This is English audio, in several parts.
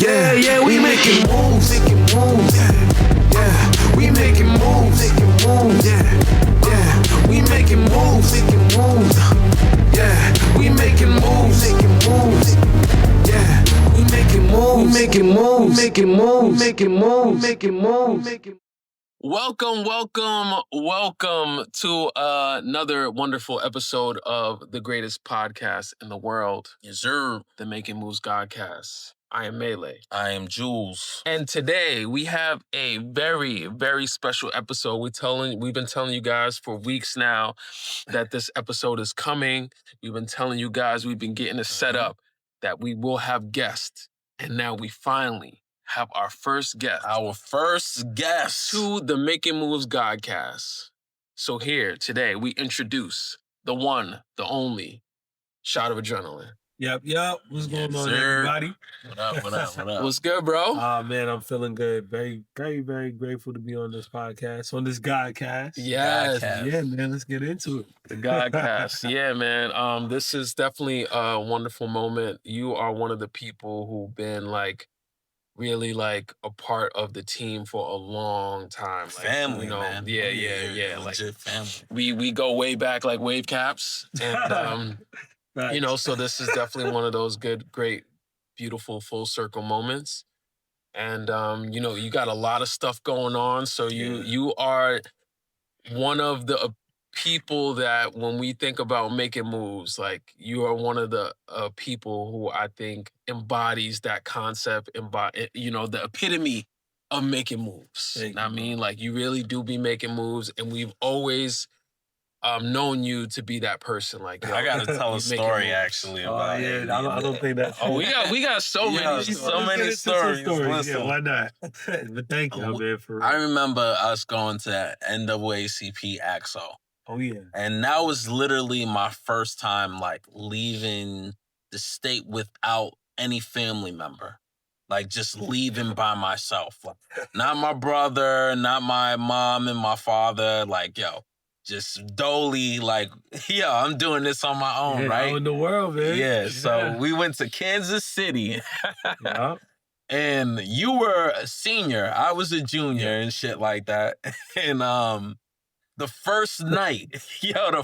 Yeah, yeah, we making moves. Yeah, we making moves. Yeah, yeah, we making moves. Yeah, we making moves. Yeah, we making moves. Welcome to another wonderful episode of the greatest podcast in the world. Yes, sir. The Making Moves Godcast. I am Melee. I am Jules. And today we have a very, very special episode. We've been telling you guys for weeks now that this episode is coming. We've been telling you guys, we've been getting it set up that we will have guests. And now we finally have our first guest. To the Making Moves Godcast. So here today we introduce the one, the only, Shot of Adrenaline. Yep. What's going on, everybody? What up? What's good, bro? Man, I'm feeling good. Very, very, very grateful to be on this podcast, on this Godcast. Yes. Yeah, man, let's get into it. The Godcast. Yeah, man. This is definitely a wonderful moment. You are one of the people who've been really a part of the team for a long time. Family, man. Yeah. Legit family. We go way back like wave caps. And Right. so this is definitely one of those good, great, beautiful full circle moments. And you got a lot of stuff going on. So you are one of the people that when we think about making moves, you are one of the people who I think embodies that concept, the epitome of making moves. Thank you, I mean, you really do be making moves, and we've always known you to be that person. I gotta tell a story actually about it. I don't think that. Oh, we got so many stories. Yeah, why not? But thank you, man. For real. I remember us going to NAACP ACT-SO. Oh yeah. And that was literally my first time leaving the state without any family member. Just leaving by myself. Not my brother, not my mom and my father. Just dolly, I'm doing this on my own, right? Out in the world, man. Yeah, so we went to Kansas City. Yeah. And you were a senior. I was a junior and shit like that. And the first night, we got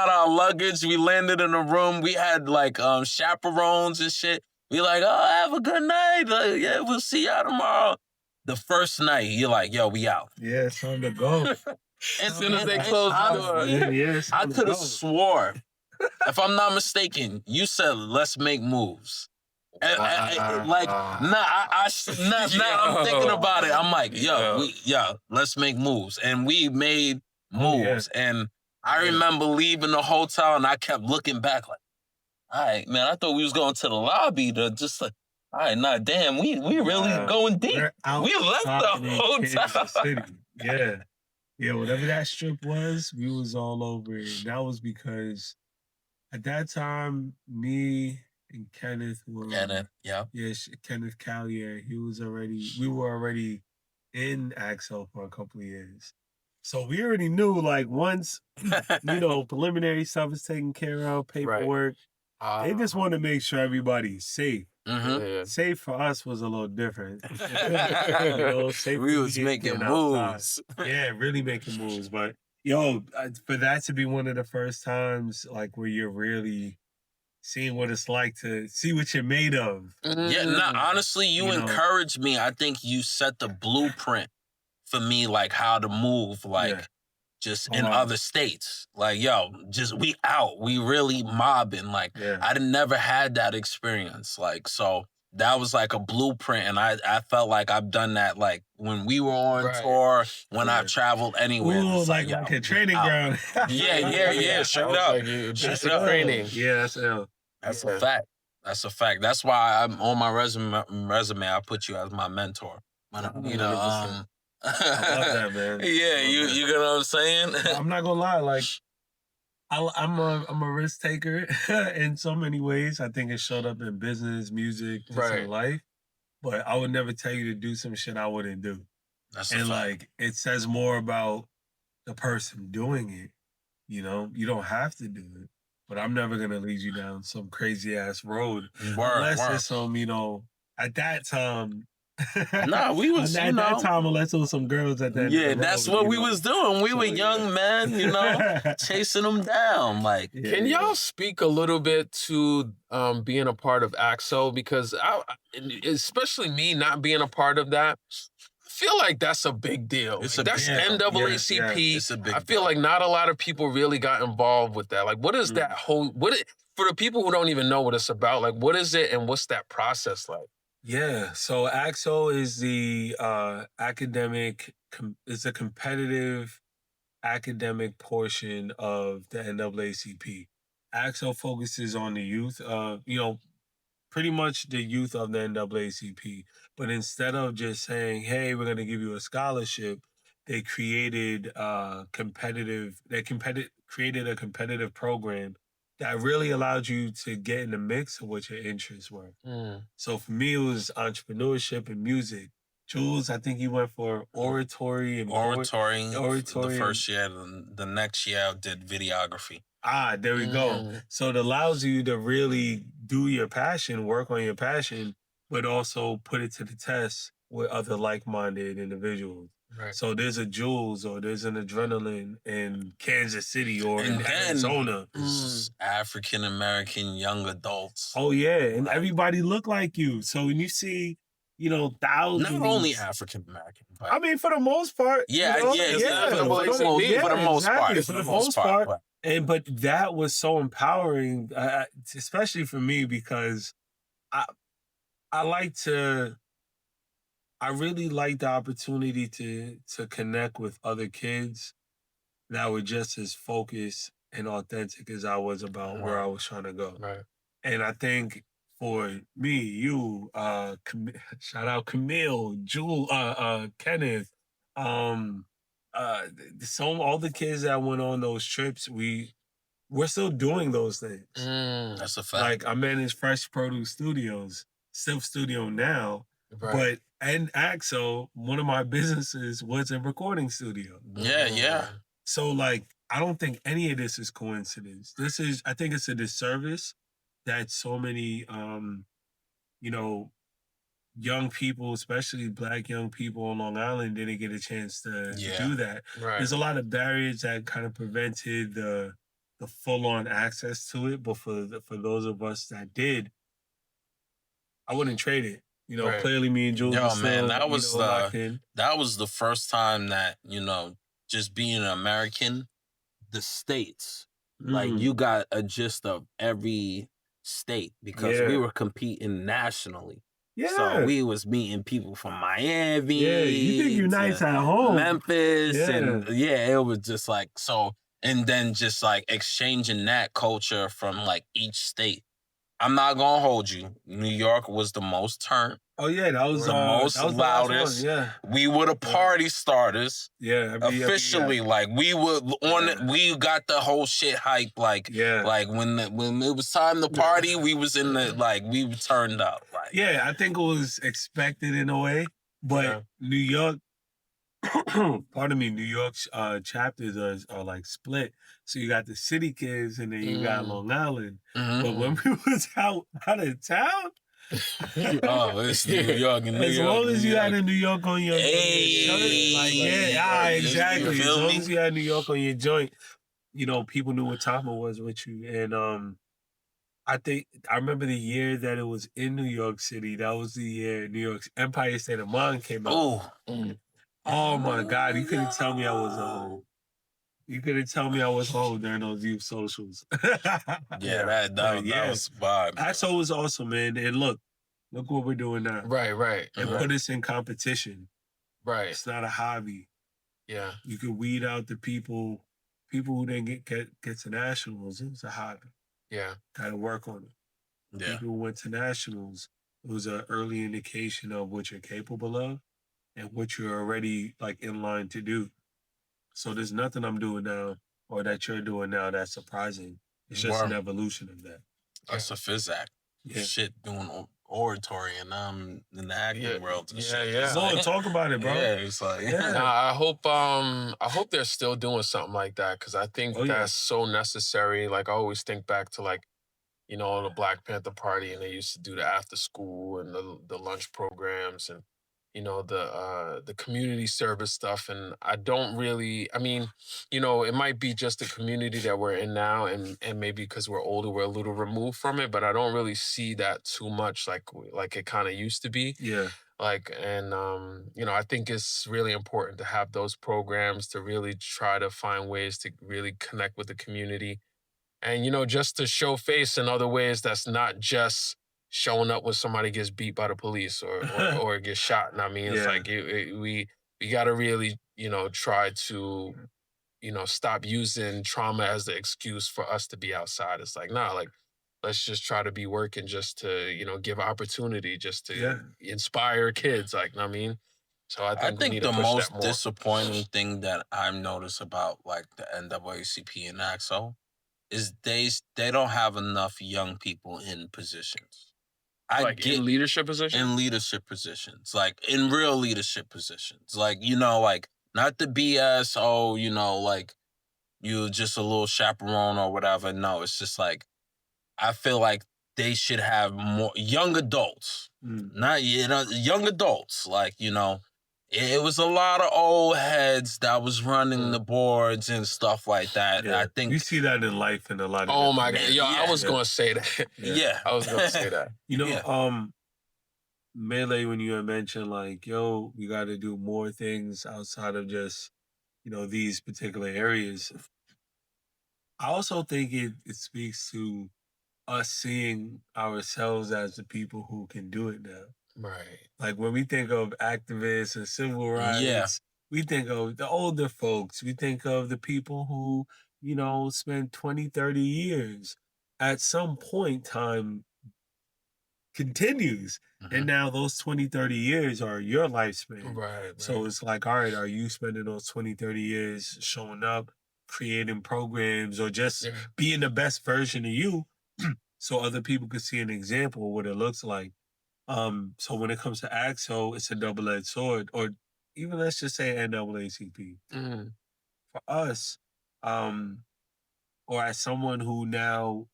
our luggage. We landed in a room. We had chaperones and shit. We have a good night. Yeah, we'll see y'all tomorrow. The first night, you're yo, we out. Yeah, it's time to go. As soon as they close the door. I could have swore, if I'm not mistaken, you said, let's make moves. Now I'm thinking about it. I'm let's make moves. And we made moves. And I remember leaving the hotel and I kept looking back all right, man, I thought we was going to the lobby to just all right, damn, we really going deep. We left the hotel. Yeah. Yeah, whatever that strip was, we was all over it. That was because at that time, me and Kenneth were... Kenneth Callier, we were already in ACT-SO for a couple of years. So we already knew, once, preliminary stuff is taken care of, paperwork, they just want to make sure everybody's safe. Mm-hmm. Yeah. Safe for us was a little different. We was making moves. Yeah, really making moves. But, for that to be one of the first times, where you're really seeing what it's like to see what you're made of. Yeah, honestly, you encouraged me. I think you set the blueprint for me, how to move, just in other states. We out. We really mobbing. I never had that experience. So that was a blueprint. And I felt like I've done that, when we were on tour, when I've traveled anywhere. Ooh, like a training ground. Yeah. Straight up. Just a training. Yeah, that's a fact. That's a fact. That's why I'm on my resume. I put you as my mentor. I love that, man. Yeah, you get what I'm saying? I'm not gonna lie, I'm a risk taker in so many ways. I think it showed up in business, music, just in life. But I would never tell you to do some shit I wouldn't do. That's a fact. It says more about the person doing it. You don't have to do it. But I'm never gonna lead you down some crazy ass road unless it's some, at that time. Nah, we was, at that time, unless it was some girls at that. Yeah, that's what we was doing. We were young men, chasing them down. Like, can y'all speak a little bit to being a part of ACT-SO? Because especially me not being a part of that, I feel like that's a big deal. That's NAACP. It's a big I feel like not a lot of people really got involved with that. Like, what is that whole for the people who don't even know what it's about? Like, what is it and what's that process like? Yeah, so ACT-SO is the academic. It's a competitive academic portion of the NAACP. ACT-SO focuses on the youth. Pretty much the youth of the NAACP. But instead of just saying, "Hey, we're going to give you a scholarship," they created created a competitive program that really allowed you to get in the mix of what your interests were. So for me, it was entrepreneurship and music. Jules, I think you went for oratory and oratory. The first year, the next year I did videography. There we go. So it allows you to really do your passion, work on your passion, but also put it to the test with other like-minded individuals. Right. So there's a Jules or there's an Adrenaline in Kansas City or in Arizona. African-American young adults. Oh, yeah. And everybody look like you. So when you see, thousands. Not only African-American, but... I mean, for the most part. For the most part. But that was so empowering, especially for me, because I really like the opportunity to connect with other kids that were just as focused and authentic as I was about where I was trying to go. Right. And I think for me, you, shout out Camille, Jewel, Kenneth, all the kids that went on those trips, we're still doing those things. That's a fact. Like I manage Fresh Produce Studios, Silk Studio now, but and ACT-SO, one of my businesses was a recording studio. Yeah. So like, I don't think any of this is coincidence. I think it's a disservice that so many, young people, especially Black young people on Long Island, didn't get a chance to do that. Right. There's a lot of barriers that kind of prevented the full-on access to it, but for those of us that did, I wouldn't trade it. Clearly me and Jules that was the first time that, just being an American, the states, like you got a gist of every state because we were competing nationally. Yeah. So we was meeting people from Miami. Yeah, you think you're nice at home. Memphis. And it was just like, so, and then just like exchanging that culture from like each state. I'm not gonna hold you. New York was the most turned. Oh yeah, that was the most loudest. We were the party starters. Yeah, officially, like we were on it. We got the whole shit hype. Like when it was time to party, we was in the we turned up. Like I think it was expected in a way, but New York. Pardon me, New York's chapters are like split. So you got the city kids and then you got Long Island. But when we was out of town, it's New York and New York. As long as you had a New York on your shirt, exactly. As long as you had New York on your joint, people knew what time it was with you. And I remember the year that it was in New York City. That was the year New York's Empire State of Mind came out. Oh my God, you couldn't tell me I was old. You couldn't tell me I was old during those youth socials. That was vibe. ACT-SO was awesome, man. And look what we're doing now. Right. And put us in competition. Right. It's not a hobby. Yeah. You could weed out the people who didn't get to nationals. It was a hobby. Yeah. Gotta work on it. Yeah. People who went to nationals, it was an early indication of what you're capable of and what you're already in line to do. So there's nothing I'm doing now or that you're doing now that's surprising. It's just an evolution of that. That's a phys act. Shit, doing oratory and I'm in the acting world. So talk about it, bro. Yeah, it's like I hope they're still doing something like that because I think that's so necessary. Like I always think back to you know, the Black Panther Party, and they used to do the after school and the lunch programs and, you know, the community service stuff. And I don't really, I mean, you know, it might be just the community that we're in now, and maybe because we're older, we're a little removed from it, but I don't really see that too much like it kind of used to be. Yeah. Like, and you know, I think it's really important to have those programs to really try to find ways to really connect with the community, and you know, just to show face in other ways that's not just showing up when somebody gets beat by the police or gets shot. And I mean, it's like we got to really, you know, try to, you know, stop using trauma as the excuse for us to be outside. It's like, nah, like, let's just try to be working just to, you know, give opportunity, just to inspire kids. Like, know what I mean? So I think we need the to push most that more. disappointing thing that I've noticed about like the NAACP and ACT-SO is they don't have enough young people in positions. In leadership positions? In leadership positions. Like in real leadership positions. Like, you know, like not the BS, oh, you know, like you just a little chaperone or whatever. No, it's just like I feel like they should have more young adults. Not, you know, young adults. Like, you know, it was a lot of old heads that was running the boards and stuff like that. Yeah. I think you see that in life in a lot of Oh my God. Yo, I was gonna say that. I was gonna say that. You know, Melee, when you had mentioned like, yo, we gotta do more things outside of just, you know, these particular areas. I also think it speaks to us seeing ourselves as the people who can do it now. Right. Like when we think of activists and civil rights, we think of the older folks. We think of the people who, you know, spent 20, 30 years. At some point, time continues. And now those 20, 30 years are your lifespan. Right. So it's like, all right, are you spending those 20, 30 years showing up, creating programs, or just being the best version of you so other people could see an example of what it looks like? So when it comes to ACT-SO, it's a double-edged sword, or even let's just say NAACP. For us, or as someone who now,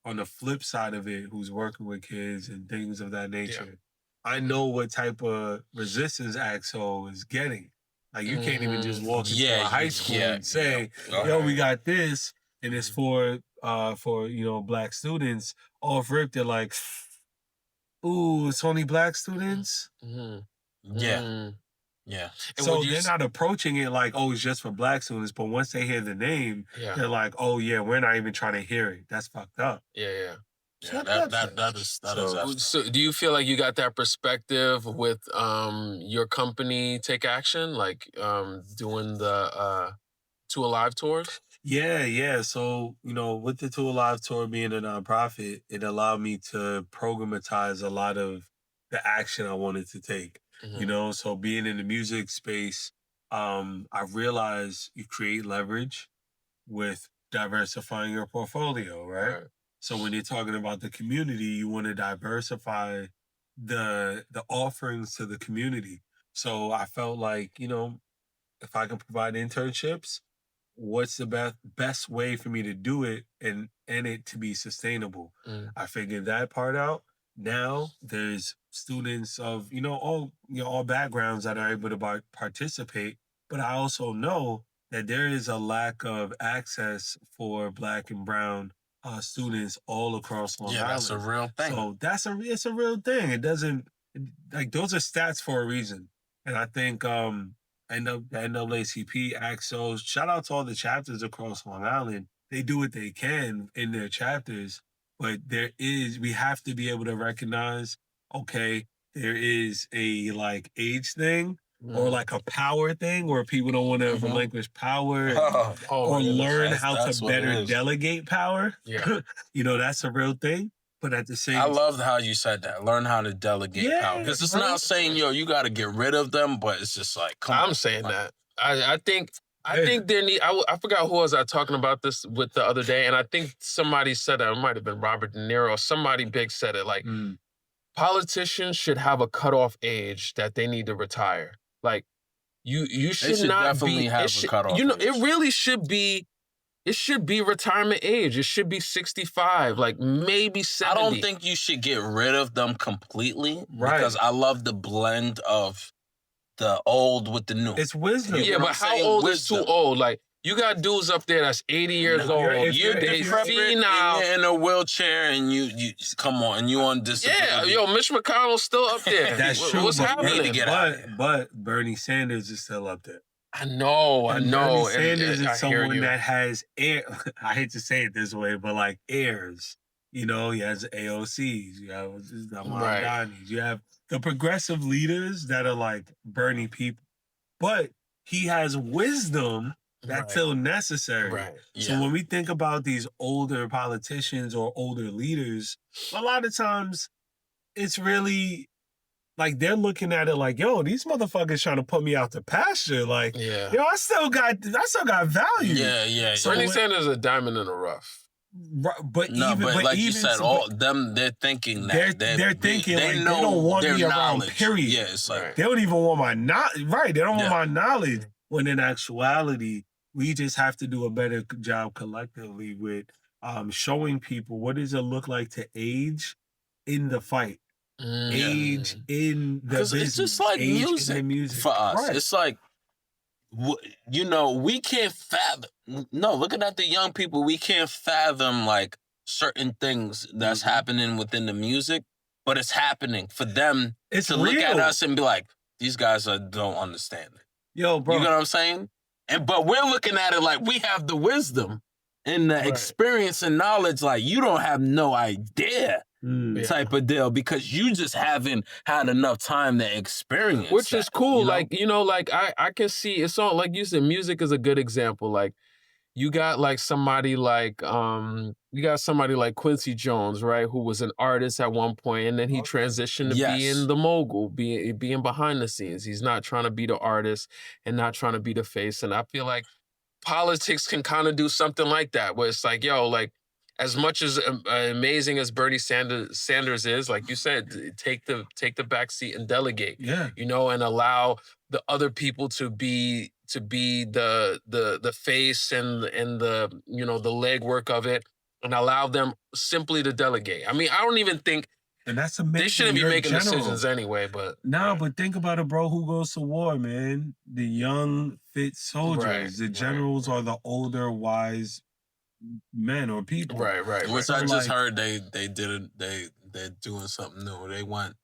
on the flip side of it, who's working with kids and things of that nature, I know what type of resistance ACT-SO is getting. Like you can't even just walk into a high school and say, yo, we got this, and it's for you know, Black students. Off rip, they're like, ooh, it's only Black students? Yeah. So they're not approaching it like, oh, it's just for Black students. But once they hear the name, they're like, oh, yeah, we're not even trying to hear it. That's fucked up. Yeah. That is so do you feel like you got that perspective with your company Take Action, like doing the Two Alive tours? Yeah. So, you know, with the Two Alive tour being a nonprofit, it allowed me to programatize a lot of the action I wanted to take. You know, so being in the music space, I realized you create leverage with diversifying your portfolio, right? So when you're talking about the community, you want to diversify the offerings to the community. So I felt like, you know, if I can provide internships, what's the best way for me to do it and it to be sustainable? I figured that part out. Now there's students of, you know, all backgrounds that are able to participate, but I also know that there is a lack of access for Black and brown students all across Long Island. That's a real thing. So it's a real thing. It doesn't, like, those are stats for a reason. And I think the NAACP, ACT-SO, shout out to all the chapters across Long Island. They do what they can in their chapters, but we have to be able to recognize, okay, there is a like age thing or like a power thing where people don't want to relinquish power or learn how to better delegate power. You know, that's a real thing. But at the same time, I loved how you said that. Learn how to delegate power. Because it's not saying, yo, you got to get rid of them, but it's just like, I'm saying that. I think there need. I forgot who was I talking about this with the other day, and I think somebody said that. It might have been Robert De Niro or somebody big said it. Like, politicians should have a cutoff age that they need to retire. Like, you should not definitely be. Have a cutoff. You know, age. it really should be. it should be retirement age. It should be 65, like maybe 70. I don't think you should get rid of them completely, because I love the blend of the old with the new. It's wisdom. Yeah, but how old is too old? Like, you got dudes up there that's 80 years old. You're in a wheelchair and you come on, and you on disability. Yeah, Mitch McConnell's still up there. That's true. What's happening? But Bernie Sanders is still up there. I know. Bernie Sanders is someone that has I hate to say it this way, but like heirs. You know, he has AOCs. You have Donnies. You have the progressive leaders that are like Bernie people, but he has wisdom that's still necessary. Right. So when we think about these older politicians or older leaders, a lot of times it's really like they're looking at it like, yo, these motherfuckers trying to put me out to pasture. Like, yo, I still got value. Yeah. So Bernie Sanders is a diamond in the rough. But like you said, all them, they're thinking that they're thinking they like know they don't want me around. knowledge. Period. Yeah, it's like they don't even want my They don't want my knowledge. When in actuality, we just have to do a better job collectively with showing people what does it look like to age in the fight. Age in the business. It's just like music for us. Right. It's like, you know, we can't fathom. No, looking at the young people, we can't fathom like certain things that's happening within the music, but it's happening for them to look at us and be like, these guys don't understand it. Yo, bro. You know what I'm saying? But we're looking at it like we have the wisdom and the experience and knowledge, like you don't have no idea. Type of deal, because you just haven't had enough time to experience, which is cool. You know? Like, you know, like I can see it's all like you said, music is a good example. Like you got like somebody like Quincy Jones, right, who was an artist at one point, and then he transitioned to being the mogul, being behind the scenes. He's not trying to be the artist and not trying to be the face. And I feel like politics can kind of do something like that, where it's like, yo, like, as much as amazing as Bernie Sanders is, like you said, take the back seat and delegate. Yeah. You know, and allow the other people to be the face and the, you know, the legwork of it, and allow them simply to delegate. I mean, I don't even think, and that's amazing. They shouldn't be making decisions anyway, but but think about it, bro. Who goes to war, man? The young, fit soldiers. Right. The generals are the older, wise men or people. Right. Which I just heard they're doing something new. They want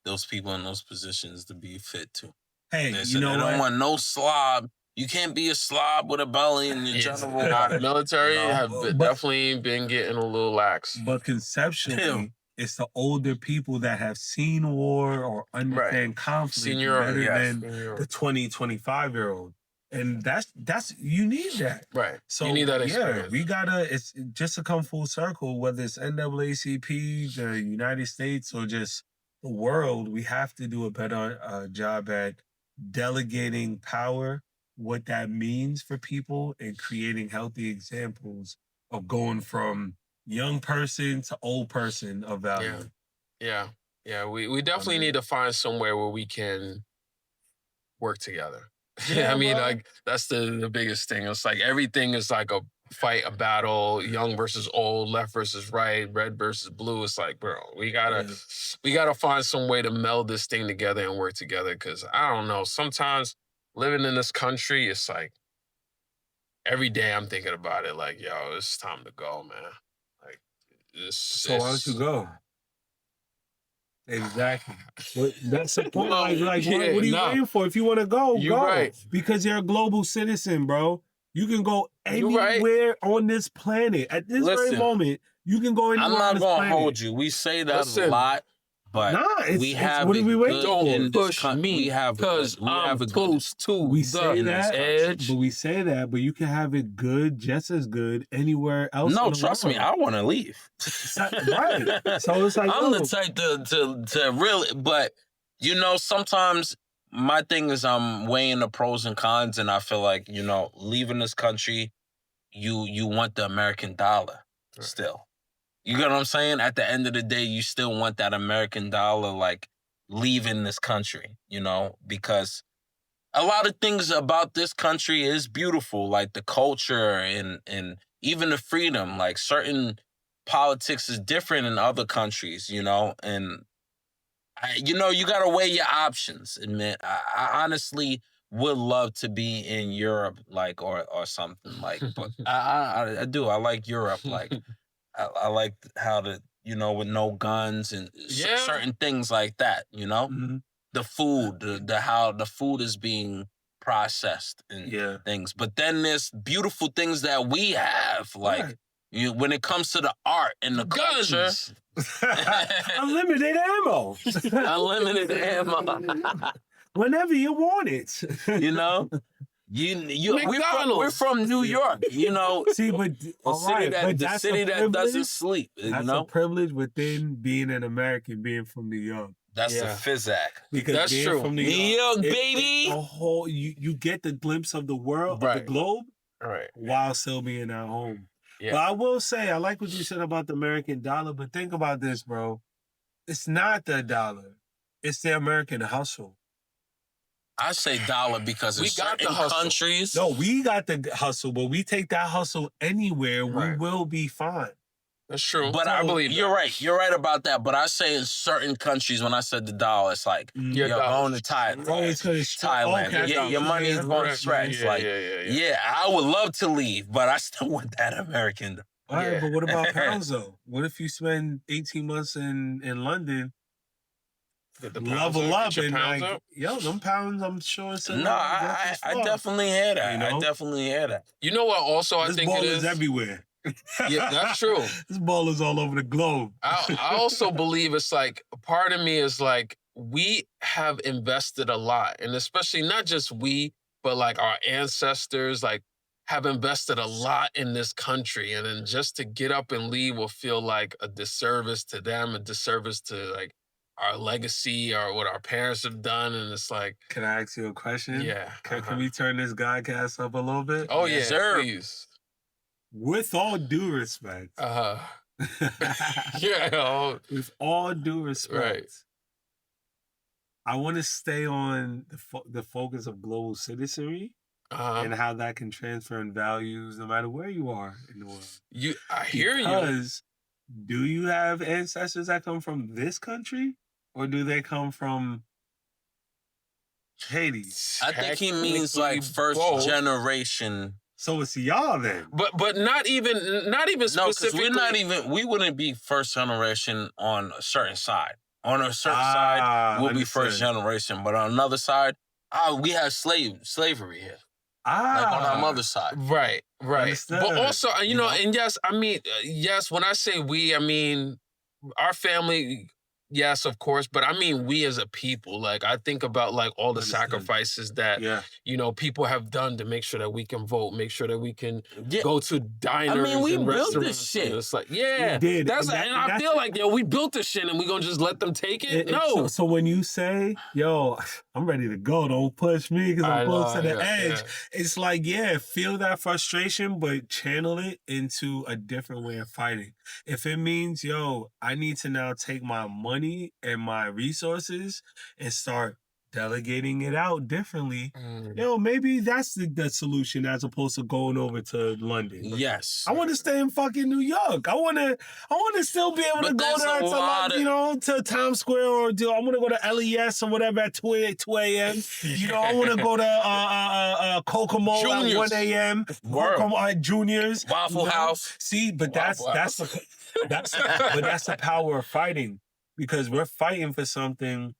those people in those positions to be fit too. Hey, you know they don't want no slob. You can't be a slob with a belly in your general. The military have definitely been getting a little lax. But conceptually, it's the older people that have seen war or understand conflict better than the 20, 25-year-old. And that's you need that. Right. So you need that experience. We gotta, it's just to come full circle, whether it's NAACP, the United States, or just the world, we have to do a better job at delegating power, what that means for people, and creating healthy examples of going from young person to old person of value. Yeah. We definitely need to find somewhere where we can work together. I mean, like, that's the biggest thing. It's like everything is like a fight, a battle, young versus old, left versus right, red versus blue. It's like, bro, we gotta find some way to meld this thing together and work together. Cause I don't know, sometimes living in this country, it's like every day I'm thinking about it. Like, yo, it's time to go, man. Like, so why don't you go? Exactly. That's the point. What are you waiting for? If you want to go, go. Right. Because you're a global citizen, bro. You can go anywhere on this planet. At this very moment, you can go anywhere on this planet. I'm not going to hold you. We say that a lot, but we have what are we waiting? Don't push me because I'm close to the edge. But we say that, but you can have it good, just as good, anywhere else. No, trust me, I want to leave. Right. So it's like, I'm the type to really, but you know, sometimes my thing is I'm weighing the pros and cons, and I feel like, you know, leaving this country, you want the American dollar still. You get what I'm saying? At the end of the day, you still want that American dollar, like, leaving this country, you know, because a lot of things about this country is beautiful, like the culture and even the freedom, like certain politics is different in other countries, you know, and you know, you got to weigh your options. Admit, I honestly would love to be in Europe, like, or something like, but I do. I like Europe. Like, I like how you know, with no guns and certain things like that, you know, the food, the how the food is being processed and things. But then there's beautiful things that we have, like, when it comes to the art and the culture. Unlimited ammo. Unlimited ammo. Whenever you want it. You know? We're from New York, you know. See, but the city that doesn't sleep. That's a privilege within being an American, being from New York. That's the physic. Because that's true. From New York, baby. A whole you get the glimpse of the world, of the globe, while still being at home. Yeah. But I will say, I like what you said about the American dollar, but think about this, bro. It's not the dollar. It's the American hustle. I say dollar because in certain countries. No, we got the hustle, but we take that hustle anywhere, we will be fine. That's true. But I believe you're right. You're right about that. But I say in certain countries, when I said the dollar, it's like you're going to Thailand. Okay, your money is going to stretch. Yeah, I would love to leave, but I still want that American. All right, but what about pounds though? What if you spend 18 months in London? Level up and like, yo, them pounds, I'm sure it's I definitely hear that. You know? I definitely hear that. You know what? Also, I think it is everywhere. Yeah, that's true. This ball is all over the globe. I also believe it's like, part of me is like, we have invested a lot, and especially not just we, but like our ancestors, like have invested a lot in this country, and then just to get up and leave will feel like a disservice to them, a disservice to like our legacy or what our parents have done, and it's like... Can I ask you a question? Yeah. Can we turn this Godcast up a little bit? Oh, yeah, please. With all due respect. Yeah. With all due respect. Right. I want to stay on the focus of global citizenry and how that can transfer in values no matter where you are in the world. I hear you. Because do you have ancestors that come from this country? Or do they come from Haiti? I think he means like first generation. So it's y'all then. But not even specifically. No, we wouldn't be first generation on a certain side. On a certain side, we'll be first generation. But on another side, we have slavery here. Like on our mother's side. Right. Understood. But also, you know, and yes, I mean, yes, when I say we, I mean our family. Yes, of course, but I mean we as a people. Like, I think about like all the sacrifices that you know, people have done to make sure that we can vote, make sure that we can go to diners. I mean, we and built this shit. It's like, We did. and I feel like, yo, we built this shit, and we gonna just let them take it? No. So when you say, yo, I'm ready to go, don't push me because I'm close to the edge. It's like, feel that frustration, but channel it into a different way of fighting. If it means, yo, I need to now take my money and my resources and start delegating it out differently, yo, maybe that's the solution as opposed to going over to London. Yes. I want to stay in fucking New York. I want to still be able to go there to, like, you know, to Times Square, or I want to go to LES or whatever at 2 a.m. You know, I want to go to Kokomo at 1 a.m. Juniors. Waffle House. See, but that's the power of fighting, because we're fighting for something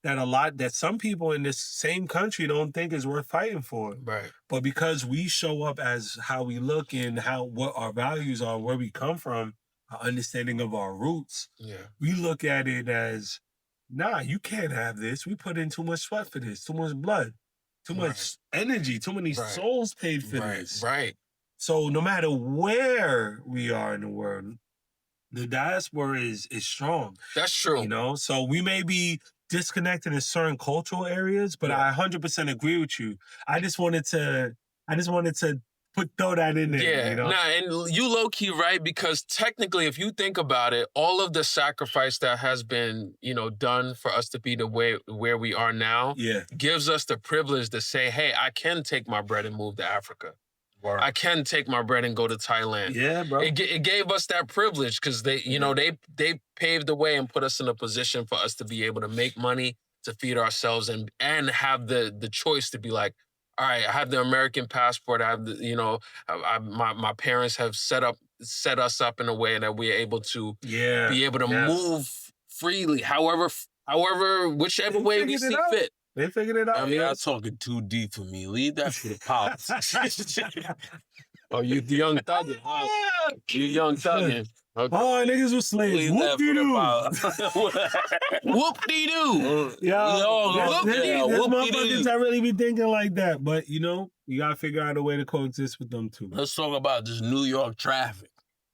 that some people in this same country don't think is worth fighting for. Right. But because we show up as how we look and what our values are, where we come from, our understanding of our roots, we look at it as, nah, you can't have this. We put in too much sweat for this, too much blood, too much energy, too many souls paid for this. Right. So no matter where we are in the world, the diaspora is strong. That's true. You know, so we may be disconnected in certain cultural areas, but I 100% agree with you. I just wanted to throw that in there. Yeah, you know? And you low key right, because technically, if you think about it, all of the sacrifice that has been, you know, done for us to be the way where we are now, gives us the privilege to say, hey, I can take my bread and move to Africa. I can take my bread and go to Thailand. Yeah, bro. It gave us that privilege because they, you know, they paved the way and put us in a position for us to be able to make money, to feed ourselves, and have the choice to be like, all right, I have the American passport. I have the, you know, my parents have set us up in a way that we're able to be able to move freely, whichever way we see fit. They figured it out. I mean, y'all talking too deep for me. Leave that for the politics. Oh, you young thuggin'. You young thuggin'. Okay. Oh, niggas was slaves. Whoop-de-doo. Whoop-de-doo. There's motherfuckers that really be thinking like that. But, you know, you got to figure out a way to coexist with them, too. Let's talk about this New York traffic.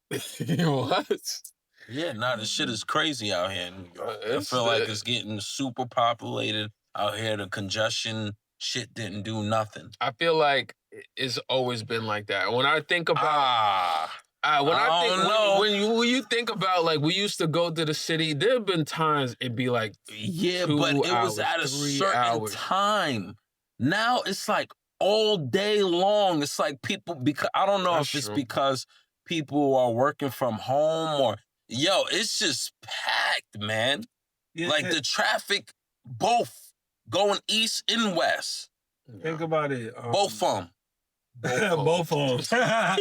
What? Yeah, this shit is crazy out here in New York. I feel like it's getting super populated out here. The congestion shit didn't do nothing. I feel like it's always been like that. When I think about... when you think about, like, we used to go to the city, there have been times it'd be like 2 but it hours, was at a 3 certain hours. time. Now it's like all day long. It's like people, because I don't know if it's because people are working from home or it's just packed, man. Yeah, like the traffic, both going east and west. Think about it. Both of them. Both of them.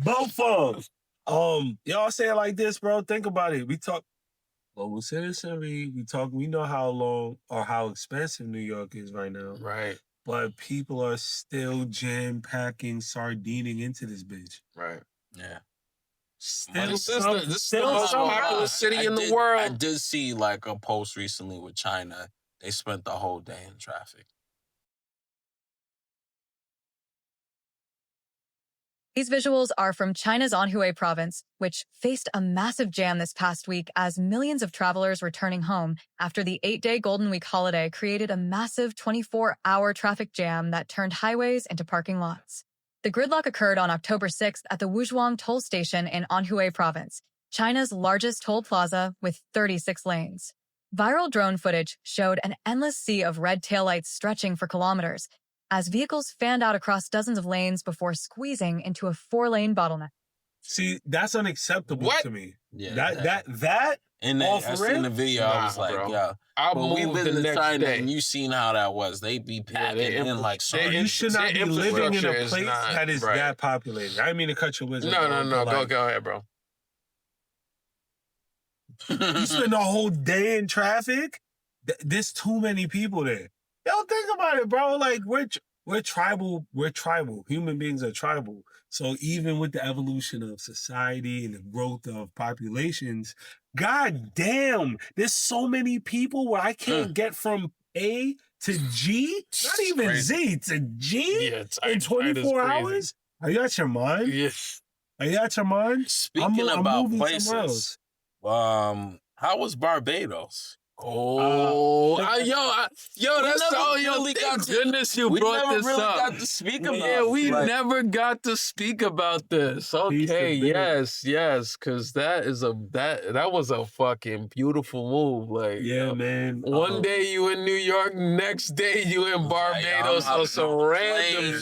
Both of them. Y'all say it like this, bro. Think about it. We talk with Citizenry. We know how long or how expensive New York is right now. Right. But people are still jam-packing, sardining into this bitch. Right. Yeah. This is the most popular city in the world. I did see like a post recently with China. They spent the whole day in traffic. These visuals are from China's Anhui province, which faced a massive jam this past week as millions of travelers returning home after the 8-day Golden Week holiday created a massive 24-hour traffic jam that turned highways into parking lots. The gridlock occurred on October 6th at the Wuzhuang toll station in Anhui province, China's largest toll plaza with 36 lanes. Viral drone footage showed an endless sea of red taillights stretching for kilometers, as vehicles fanned out across dozens of lanes before squeezing into a 4-lane bottleneck. See, that's unacceptable to me. Yeah, that. And I seen the video. I was like, we've been to China, and you seen how that was. They be packing in like sorry. You should not be living in a place that is that populated. I didn't mean to cut your wisdom. No. Go ahead, bro. You spend a whole day in traffic. There's too many people there. Yo, think about it, bro. Like, we're tribal. We're tribal. Human beings are tribal. So even with the evolution of society and the growth of populations, god damn, there's so many people where I can't get from A to G, not even Z, to G in 24 hours? Are you out your mind? Yes. Are you out your mind? Speaking about places, how was Barbados? Yo, that's all. Yo, thank goodness you brought this up. Got to speak about yeah, we never got to speak about this. Okay, yes, because that was a fucking beautiful move. Like, man. One day you in New York, next day you in Barbados on some random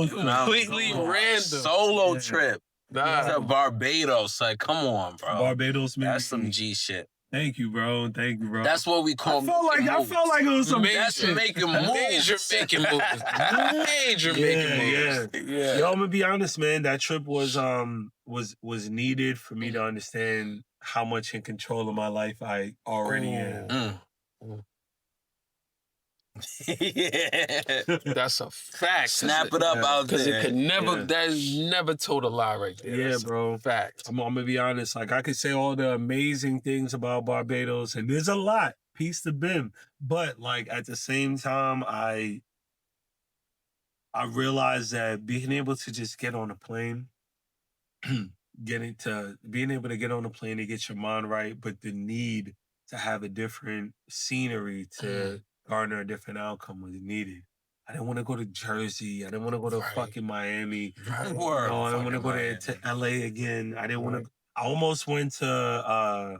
completely random solo trip. Nah, Barbados. Like, come on, bro. Barbados, man. That's some G shit. Thank you, bro. That's what we call. I felt like it was some major making moves. Major making moves. Yeah. Yo, I'm gonna be honest, man. That trip was needed for me to understand how much in control of my life I already am. That's a fact. Snap it up out there. Because it could never, that's never told a lie right there. Yeah, that's bro. Fact. I'm gonna be honest. Like, I could say all the amazing things about Barbados, and there's a lot. Peace to Bim. But, like, at the same time, I realized that being able to just get on a plane, being able to get on a plane and get your mind right, but the need to have a different scenery to garner a different outcome was needed. I didn't want to go to Jersey. I didn't want to go to fucking Miami. Right. No, I didn't want to go to LA again. I didn't want to. I almost went to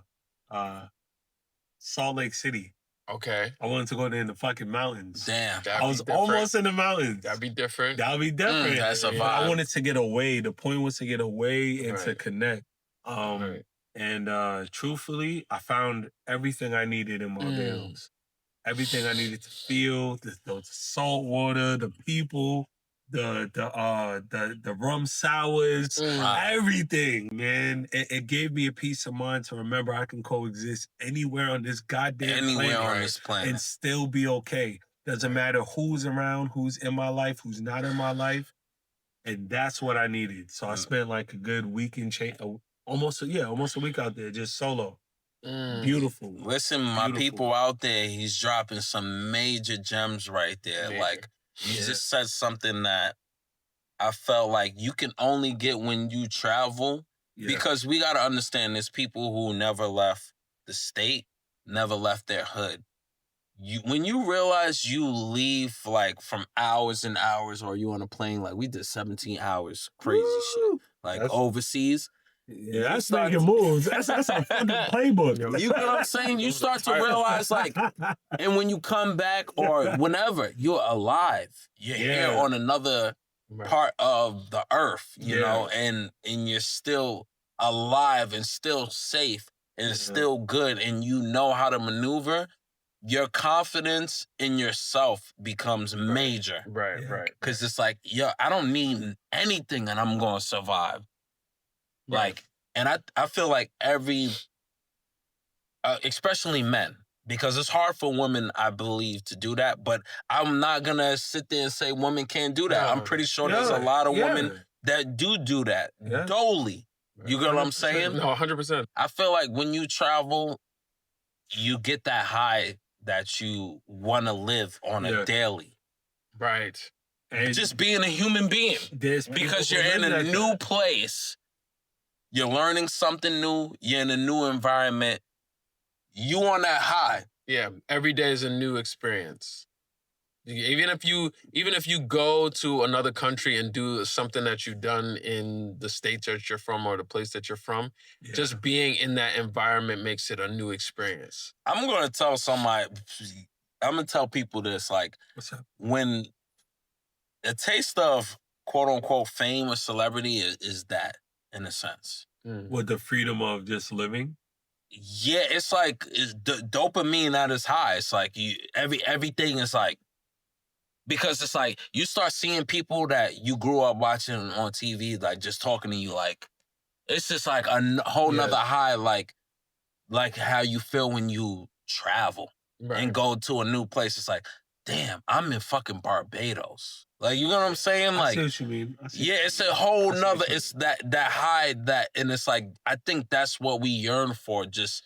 Salt Lake City. Okay. I wanted to go in the fucking mountains. Damn. I was almost in the mountains. That'd be different. That'd be different. That's a vibe. I wanted to get away. The point was to get away and to connect. And truthfully, I found everything I needed in Barbados. Everything I needed to feel, the salt water, the people, the rum sours, everything, man. It gave me a peace of mind to remember I can coexist anywhere on this goddamn planet and still be okay. Doesn't matter who's around, who's in my life, who's not in my life. And that's what I needed. So I spent like a good week in almost a week out there just solo. Beautiful. Listen, my people out there, he's dropping some major gems right there. Major. Like, you just said something that I felt like you can only get when you travel, because we got to understand there's people who never left the state, never left their hood. When you realize you leave like from hours and hours, or you on a plane, like we did 17 hours, crazy shit, like overseas. Yeah, that's making moves. That's a fucking playbook. You know what I'm saying? You start to realize, like, and when you come back or whenever, you're alive. You're here on another part of the earth, you know, and you're still alive and still safe and still good, and you know how to maneuver. Your confidence in yourself becomes major. Right. Because it's like, I don't need anything and I'm going to survive. Like, and I feel like especially men, because it's hard for women, I believe, to do that. But I'm not going to sit there and say women can't do that. I'm pretty sure there's a lot of women that do that dolly. You get what I'm saying? No, 100%. I feel like when you travel, you get that high that you want to live on a daily. Right. And just being a human being. Because you're in a new place. You're learning something new. You're in a new environment. You on that high. Yeah, every day is a new experience. Even if you go to another country and do something that you've done in the state that you're from or the place that you're from, just being in that environment makes it a new experience. I'm going to tell people this, like, what's up? When a taste of quote unquote fame or celebrity is that, in a sense. With the freedom of just living? Yeah, it's like dopamine at its high. It's like everything is like, because it's like you start seeing people that you grew up watching on TV, like just talking to you, like it's just like a whole nother high, like how you feel when you travel and go to a new place. It's like, damn, I'm in fucking Barbados. Like, you know what I'm saying? Like, I see what you mean. It's a whole nother, it's that high that, and it's like, I think that's what we yearn for. Just,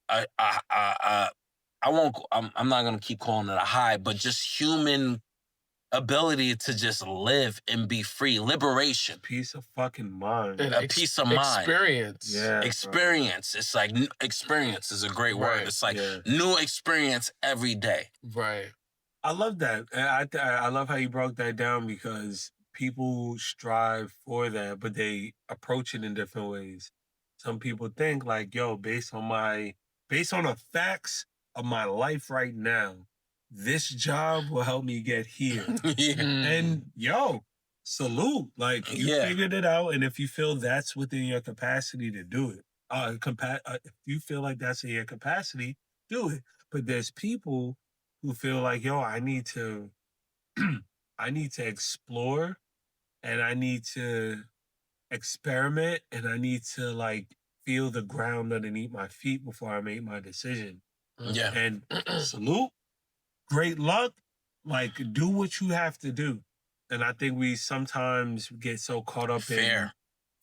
I'm not going to keep calling it a high, but just human ability to just live and be free. Liberation. Peace of fucking mind. A peace of mind. Experience. Yeah. Experience. It's like, experience is a great word. It's like new experience every day. Right. I love that. I love how you broke that down, because people strive for that, but they approach it in different ways. Some people think like, yo, based on the facts of my life right now, this job will help me get here. And yo, salute. Like, you figured it out, and if you feel that's within your capacity to do it, if you feel like that's in your capacity, do it. But there's people who feel like, yo, I need to explore, and I need to experiment, and I need to like feel the ground underneath my feet before I make my decision. Yeah. And salute, great luck, like do what you have to do. And I think we sometimes get so caught up in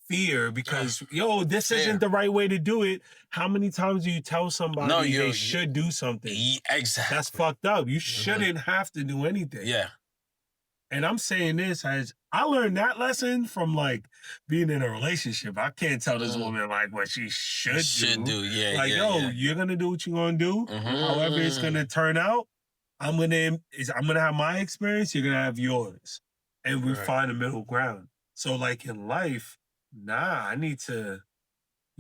fear because, yo, this isn't the right way to do it. How many times do you tell somebody they should do something? Exactly. That's fucked up. You shouldn't have to do anything. Yeah. And I'm saying this as I learned that lesson from like being in a relationship. I can't tell this woman like what she should do. Yeah. Like, you're gonna do what you're gonna do. However it's gonna turn out, I'm gonna have my experience, you're gonna have yours. And we find a middle ground. So like in life, you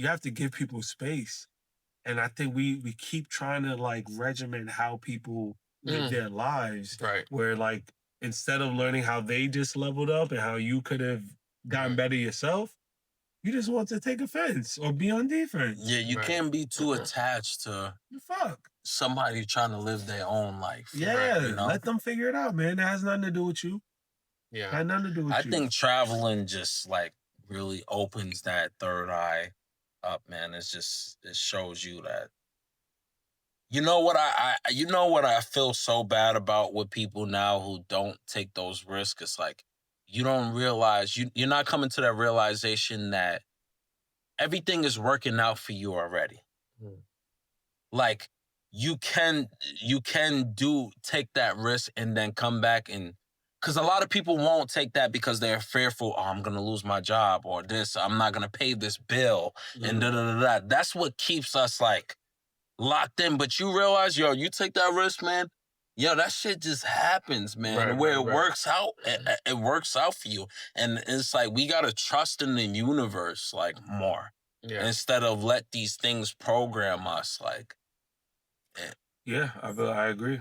have to give people space. And I think we keep trying to like regiment how people live their lives. Right. Where like instead of learning how they just leveled up and how you could have gotten better yourself, you just want to take offense or be on defense. Yeah, you can't be too attached to somebody trying to live their own life. Yeah, right, you know? Let them figure it out, man. That has nothing to do with you. Yeah. Had nothing to do with you. I think traveling just like really opens that third eye up, man. It shows you that. You know what I feel so bad about with people now who don't take those risks? It's like you don't realize you're not coming to that realization that everything is working out for you already. Like you can take that risk and then come back and because a lot of people won't take that because they're fearful, oh, I'm gonna lose my job or this, I'm not gonna pay this bill and da-da-da-da. That's what keeps us like locked in. But you realize, yo, you take that risk, man. Yo, that shit just happens, man. It works out, it works out for you. And it's like we gotta trust in the universe like more. Yeah. Instead of let these things program us. Like yeah, I agree.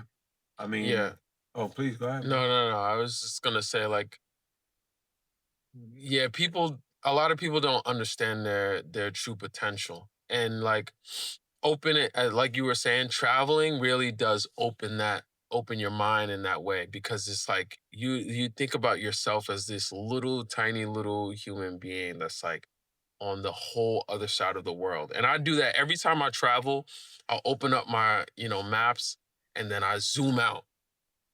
I mean, yeah. Oh, please go ahead. No. I was just gonna say, like, yeah, a lot of people don't understand their true potential. And like open it, like you were saying, traveling really does open your mind in that way, because it's like you think about yourself as this little tiny little human being that's like on the whole other side of the world. And I do that every time I travel. I'll open up my maps and then I zoom out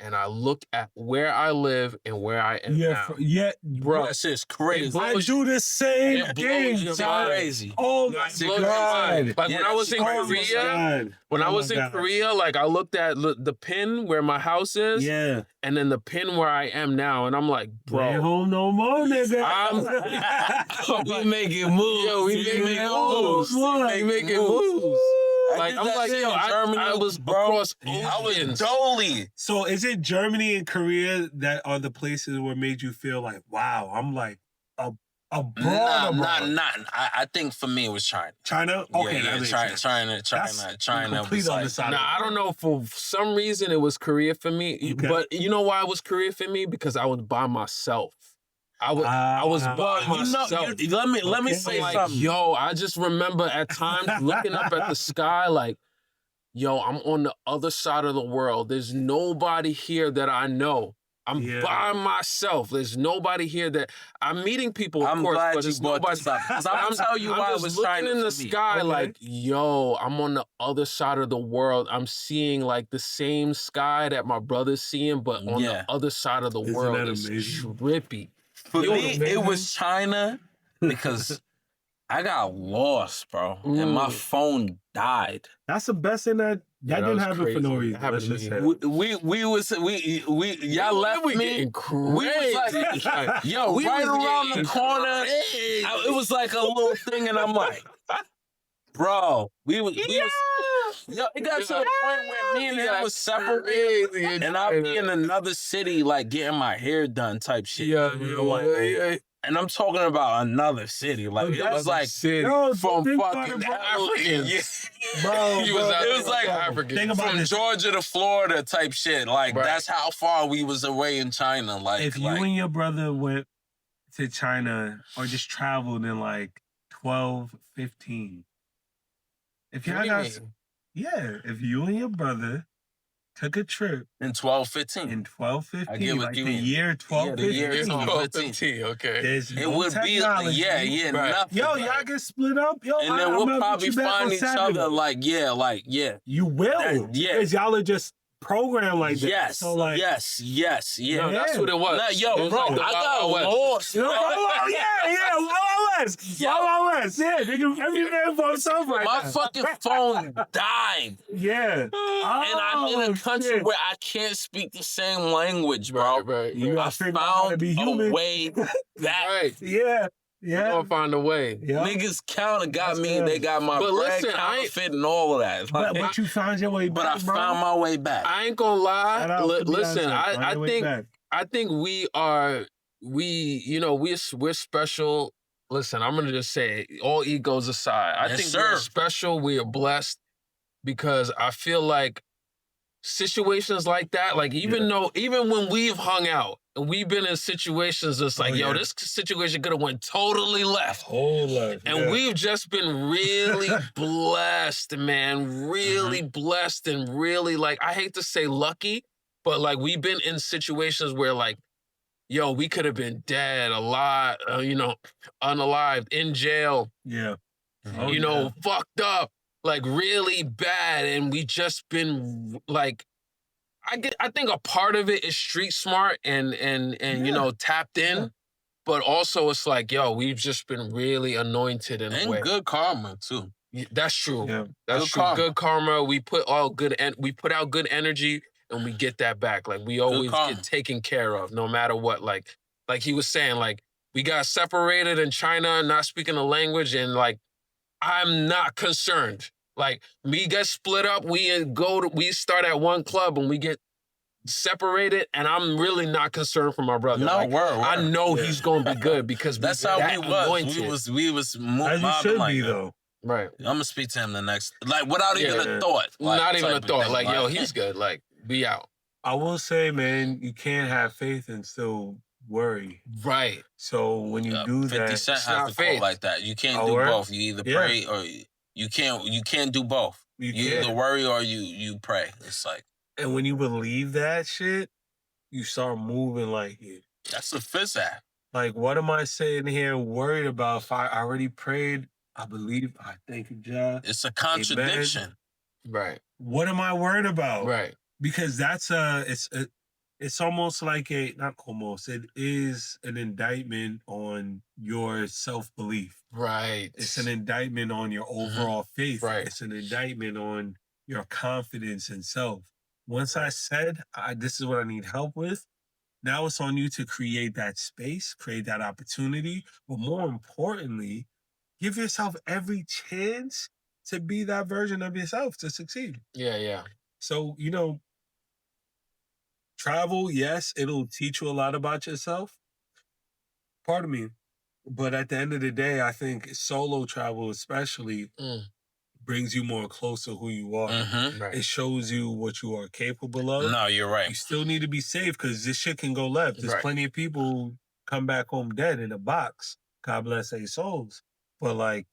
and I look at where I live and where I am now. Bro, that's just crazy. I do the same thing. It's crazy. Oh my God! Like when I was in Korea, like I looked at the pin where my house is, and then the pin where I am now, and I'm like, bro, ain't home no more, nigga. We making moves. Yo, we making moves. Like I'm like, yo, I was across oceans. I was Dolly. So is it Germany and Korea that are the places where made you feel like, wow, I'm like abroad? I think for me it was China. China? Okay, China. Complete on the side. I don't know. For some reason, it was Korea for me. Okay. But you know why it was Korea for me? Because I was by myself. I was by myself. Let me say something. Yo, I just remember at times looking up at the sky like, yo, I'm on the other side of the world. There's nobody here that I know. I'm by myself. There's nobody here that I'm meeting people. Of course, but it's nobody. I'm telling you why I was looking in the sky like, yo, I'm on the other side of the world. I'm seeing like the same sky that my brother's seeing, but on the other side of the world. It's trippy. For me, it was China because I got lost, bro, and my phone died. That's the best thing that didn't happen for no reason. Y'all left me. We was like, yo, right around the corner. It was like a little thing, and I'm like, bro, we was. Yo, it got to the point where me and him was separated, and I'd be in another city, like getting my hair done, type shit. And I'm talking about another city, like it was like from fucking Africans. Bro, it was like African from Georgia to Florida, type shit. Like that's how far we was away in China. Like if you and your brother went to China or just traveled in like 12, 15. If y'all got. Yeah, if you and your brother took a trip in 12-15. In 12-15, I get what like you the mean. year 12-15. The year 12-15. Okay. There's it would technology. be nothing. Yo, y'all get split up. Yo, and then we'll probably find each other like. You will. Because y'all are just programmed like that. Yes. So like, yes. No, that's what it was. Yo, it was bro, like I got lost. Yeah, nigga, every man for himself right My now. fucking phone died. Yeah. And I'm in a country where I can't speak the same language, bro. Right. I found a way back. Yeah. You're gonna find a way. Yep. Niggas counter got me. They got my bread counterfeit and all of that. But you found your way back. But I found my way back. I ain't gonna lie. Listen, I think we're special Listen, I'm going to just say, all egos aside, I think we're special, we are blessed, because I feel like situations like that, like even when we've hung out and we've been in situations that's like, yo, this situation could have went totally left. Whole left. And we've just been really blessed, man. Really blessed and really, like, I hate to say lucky, but like we've been in situations where like, yo, we could have been dead, alive, unalived, in jail. Yeah. Fucked up, like really bad. And we just been like, I think a part of it is street smart and tapped in. Yeah. But also it's like, yo, we've just been really anointed in a way. And good karma too. Yeah, that's true. Yeah. That's true. Karma. Good karma. We put out good energy and we get that back. Like we always get taken care of no matter what. Like he was saying, like we got separated in China, not speaking the language, and like I'm not concerned. Like we get split up, we start at one club and we get separated, and I'm really not concerned for my brother. No, like, I know he's gonna be good because that's how we was. We was as you should like be that. Though. Right. I'm gonna speak to him the next, like without even a thought. Like, not even a thought. Like, yo, he's good. Like, be out. I will say, man, you can't have faith and still worry. Right. So when you do 50 that, Cent has to quote like that. You can't do both. You either pray or you can't do both. You either worry or you pray. It's like, and when you believe that shit, you start moving like it. That's the fifth act. Like, what am I sitting here worried about if I already prayed? I believe. I thank you, John. It's a contradiction. Amen. Right. What am I worried about? Right. Because it's almost like it is an indictment on your self-belief. Right. It's an indictment on your overall faith. Right. It's an indictment on your confidence in self. Once I said, this is what I need help with, now it's on you to create that space, create that opportunity, but more importantly, give yourself every chance to be that version of yourself, to succeed. Yeah. So, travel, yes, it'll teach you a lot about yourself. Pardon me. But at the end of the day, I think solo travel especially brings you more close to who you are. Right. It shows you what you are capable of. No, you're right. You still need to be safe because this shit can go left. There's plenty of people who come back home dead in a box. God bless their souls. But like,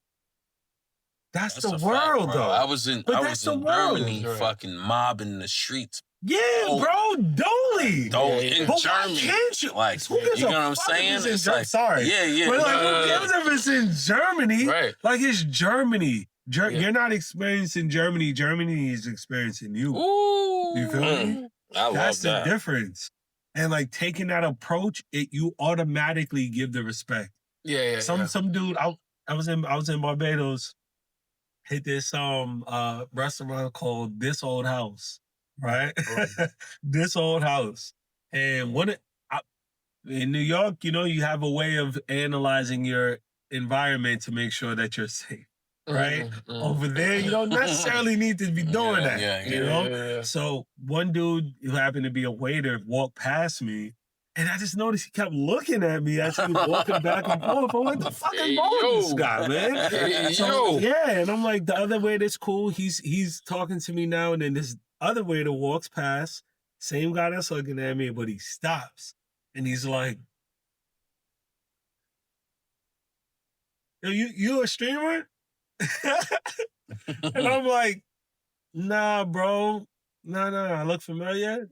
that's the world, fact, though. I was in Germany, fucking mobbing the streets. Yeah, bro, Dolly. In Germany. Why can't you? Like, you know what I'm saying? It's like, sorry. Yeah. But like, who cares if it's in Germany? Right. Like, it's Germany. You're not experiencing Germany. Germany is experiencing you. Ooh. You feel me? That's the difference. And like taking that approach, you automatically give the respect. Yeah. Some dude. I was in Barbados. Hit this restaurant called This Old House. Right? This old house. And in New York, you have a way of analyzing your environment to make sure that you're safe. Right? Over there, you don't necessarily need to be doing that. Yeah. So one dude who happened to be a waiter walked past me, and I just noticed he kept looking at me as he was walking back and forth. I'm like, the fuck is wrong with this guy, man? And I'm like, the other waiter's cool. He's talking to me now, and then this other waiter walks past, same guy that's looking at me, but he stops. And he's like, you a streamer? And I'm like, nah, bro. Nah, I look familiar.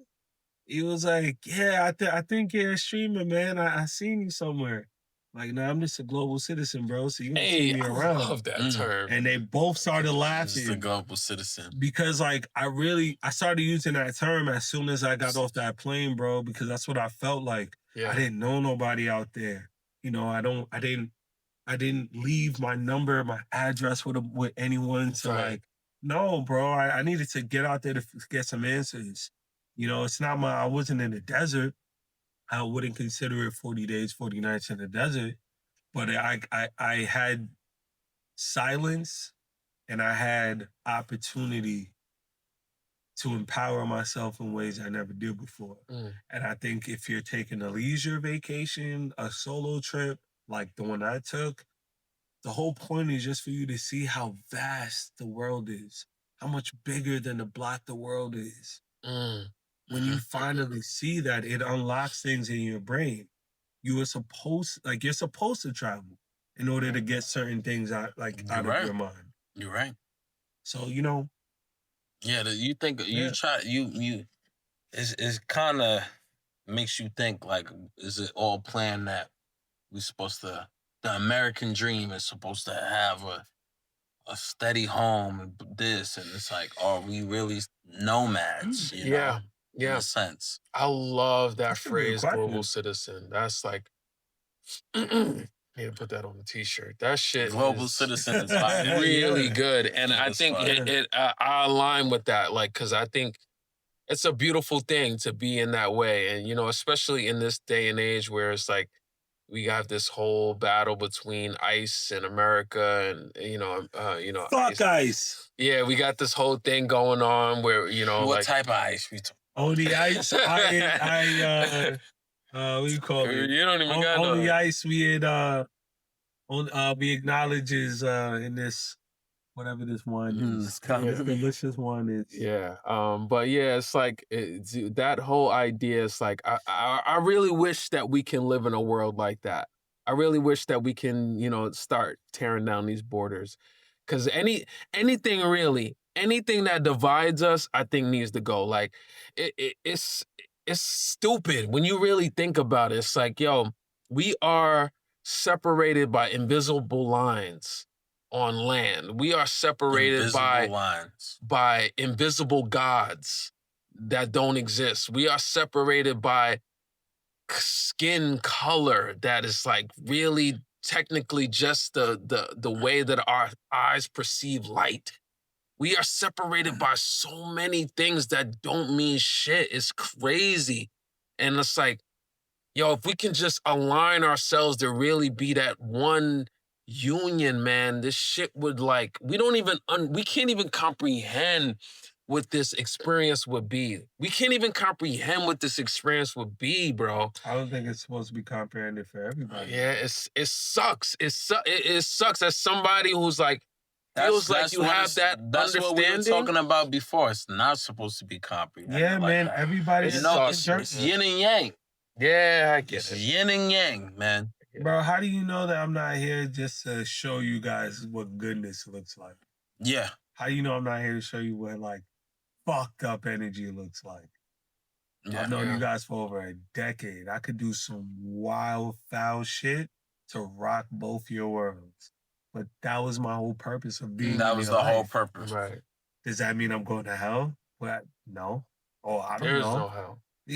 He was like, yeah, I think you're a streamer, man. I seen you somewhere. Like, nah, I'm just a global citizen, bro. So you can see me around. I love that term. And they both started laughing. Just a global citizen. Because like I started using that term as soon as I got off that plane, bro, because that's what I felt like. Yeah. I didn't know nobody out there. I didn't leave my number, my address with anyone to like, no, bro, I needed to get out there to get some answers. It's not I wasn't in the desert. I wouldn't consider it 40 days, 40 nights in the desert, but I had silence and I had opportunity to empower myself in ways I never did before. And I think if you're taking a leisure vacation, a solo trip, like the one I took, The whole point is just for you to see how vast the world is, how much bigger than the block the world is. When you finally see that, it unlocks things in your brain. You're supposed to travel in order to get certain things out of your mind. You're right. So, yeah, you think it's kind of makes you think like, is it all planned that we're supposed to, the American dream is supposed to have a steady home and this, and it's like, are we really nomads? You know, in a sense. I love that phrase, global citizen. That's like, yeah, put that on a t-shirt. That shit, global citizen is really good, and I think I align with that, like, because I think it's a beautiful thing to be in that way, and especially in this day and age where it's like we got this whole battle between ICE and America, and fuck ICE. Yeah, we got this whole thing going on where what type of ICE we talking? Only ICE. What do you call it? You don't even got only ICE. We acknowledges in this. Whatever this one is, delicious one is. Yeah, but yeah, it's like that whole idea. It's like I really wish that we can live in a world like that. I really wish that we can, start tearing down these borders, because anything that divides us, I think needs to go. Like it's stupid when you really think about it. It's like, yo, we are separated by invisible lines on land. We are separated by invisible gods that don't exist. We are separated by skin color that is like really technically just the way that our eyes perceive light. We are separated by so many things that don't mean shit. It's crazy. And it's like, yo, if we can just align ourselves to really be that one union, man, this shit would we can't even comprehend what this experience would be. We can't even comprehend what this experience would be, bro. I don't think it's supposed to be comprehended for everybody. Yeah, it sucks. It sucks as somebody who's like, feels like you have that understanding. That's what we were talking about before. It's not supposed to be comprehended. Yeah, man, everybody's it's yin and yang. Yeah, I get it. It's yin and yang, man. Bro, how do you know that I'm not here just to show you guys what goodness looks like? Yeah. How do you know I'm not here to show you what fucked up energy looks like? Yeah, I've known you guys for over a decade. I could do some wild, foul shit to rock both your worlds. But that was my whole purpose of being. That was the whole purpose. Right. Does that mean I'm going to hell? Well, no. Oh, I don't know. There's no hell. But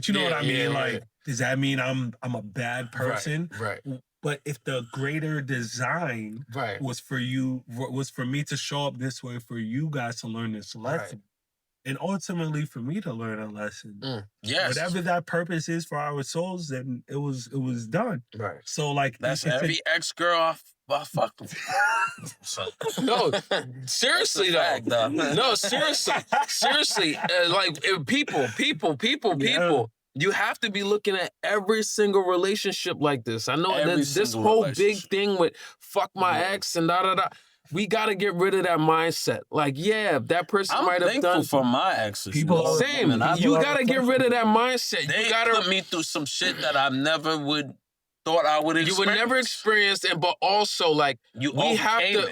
you know what I mean? Does that mean I'm a bad person? Right. But if the greater design was for me to show up this way, for you guys to learn this lesson, and ultimately for me to learn a lesson, whatever that purpose is for our souls, then it was done. Right. So that's every ex-girl I fucked with. No, seriously though. No, seriously. People. Yeah. You have to be looking at every single relationship like this. I know this whole big thing with fuck my ex and da. We got to get rid of that mindset. Like, yeah, that person might have done. I'm thankful for my exes. People, same. You got to get rid of that mindset. They put me through some shit that I never thought I would experience. You would never experience it, but also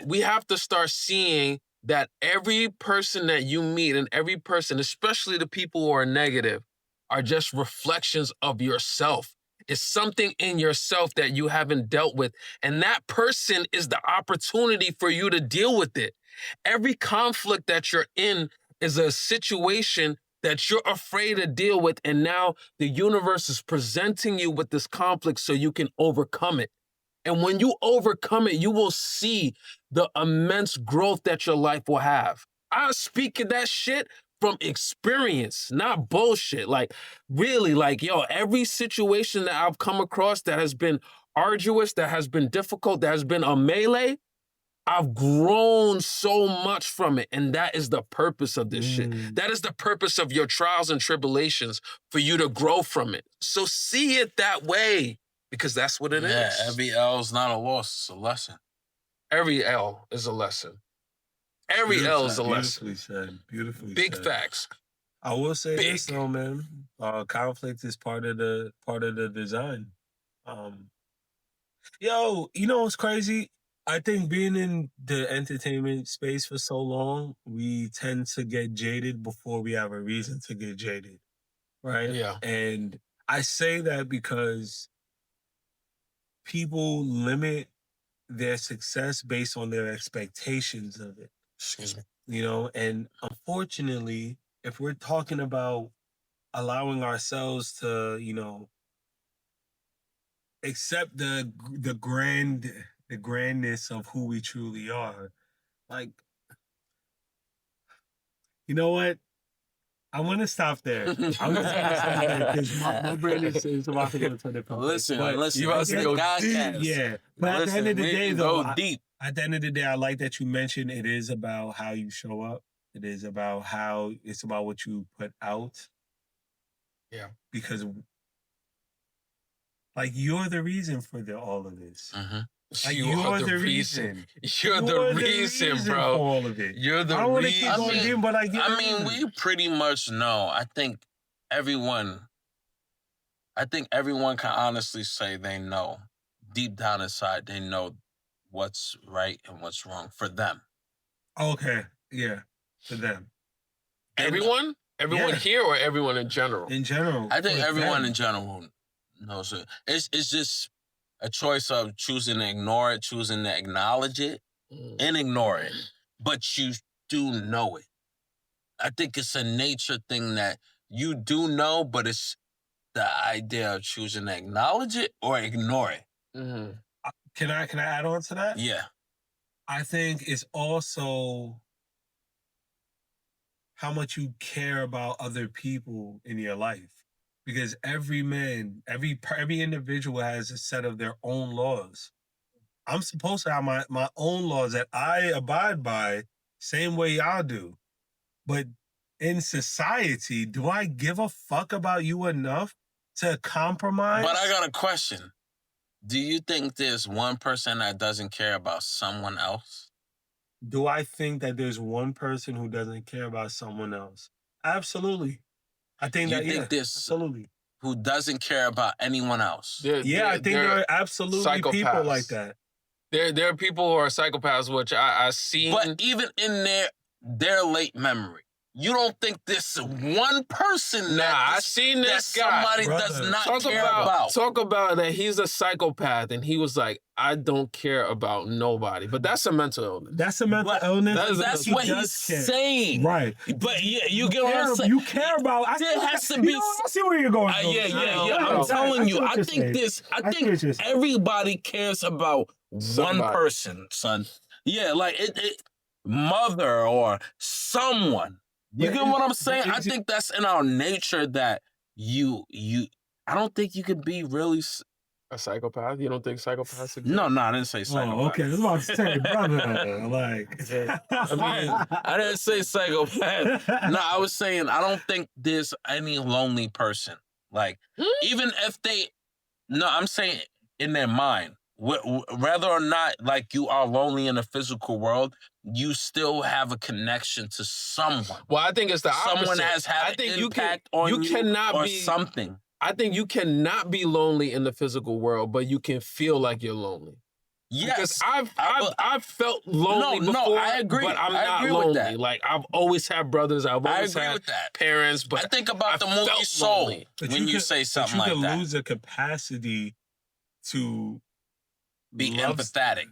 we have to start seeing that every person that you meet and every person, especially the people who are negative, are just reflections of yourself. It's something in yourself that you haven't dealt with. And that person is the opportunity for you to deal with it. Every conflict that you're in is a situation that you're afraid to deal with. And now the universe is presenting you with this conflict so you can overcome it. And when you overcome it, you will see the immense growth that your life will have. I speak of that shit from experience, not bullshit. Really, every situation that I've come across that has been arduous, that has been difficult, that has been a melee, I've grown so much from it. And that is the purpose of this shit. That is the purpose of your trials and tribulations, for you to grow from it. So see it that way. because that's what it is. Yeah, every L is not a loss, it's a lesson. Every L is a lesson. Every L is a lesson. Beautifully said. Beautifully said. Big facts. I will say this though, man. Conflict is part of the design. Yo, you know what's crazy? I think being in the entertainment space for so long, we tend to get jaded before we have a reason to get jaded, right? Yeah. And I say that because people limit their success based on their expectations of it. Excuse me. You know, and unfortunately, if we're talking about allowing ourselves to, you know, accept the grandness of who we truly are, like, you know what? I want to stop there. I'm just gonna stop there because my brain is about to go to the point. Listen, you about to go Godcast. Yeah, but at the end of the day, though, deep. At the end of the day, I like that you mentioned it is about how you show up. It is about it's about what you put out. Yeah. Because, like, you're the reason for all of this. Mm-hmm. Like, you're the reason. You're the reason, bro. For all of it. You're the I don't want to reason. keep going in, but we pretty much know. I think everyone can honestly say they know. Deep down inside, they know what's right and what's wrong for them. Okay. Yeah. For them. Everyone? Everyone Yeah. here or everyone in general? In general. I think for everyone them. in general knows it. It's just a choice of choosing to ignore it, choosing to acknowledge it, and ignore it. But you do know it. I think it's a nature thing that you do know, but it's the idea of choosing to acknowledge it or ignore it. Mm-hmm. Can I add on to that? Yeah. I think it's also how much you care about other people in your life. Because every man, every individual has a set of their own laws. I'm supposed to have my own laws that I abide by, same way y'all do. But in society, do I give a fuck about you enough to compromise? But I got a question. Do you think there's one person that doesn't care about someone else? Do I think that there's one person who doesn't care about someone else? Absolutely. I think there's absolutely. Who doesn't care about anyone else? I think there are absolutely people like that. There are people who are psychopaths, which I see. But even in their late memory, you don't think this one person I seen this guy. Somebody does not care about. Talk about that he's a psychopath and he was like, I don't care about nobody. But that's a mental illness. That's a mental illness. That's what he's saying. Right. But yeah, you get what I'm saying? You care about. There has to be. I see where you're going. Yeah. I'm telling you. I think everybody cares about one person, son. Yeah, like it mother or someone. You get what I'm saying? I think that's in our nature that I don't think you could be really a psychopath. You don't think psychopaths exist? No, I didn't say psychopath. Oh, okay. I was about to say, brother. Like, I didn't say psychopath. No, I was saying I don't think there's any lonely person. Like, even if I'm saying in their mind, whether or not like you are lonely in the physical world, you still have a connection to someone. Well, I think it's the opposite. Someone has had an impact on you cannot or be something. I think you cannot be lonely in the physical world, but you can feel like you're lonely. Yes, because I've felt lonely before. No, I agree. But I'm not not lonely. With that. Like I've always had brothers. I've always had parents. But I think about the movie Soul when you say something like that. You can lose the capacity to be empathetic.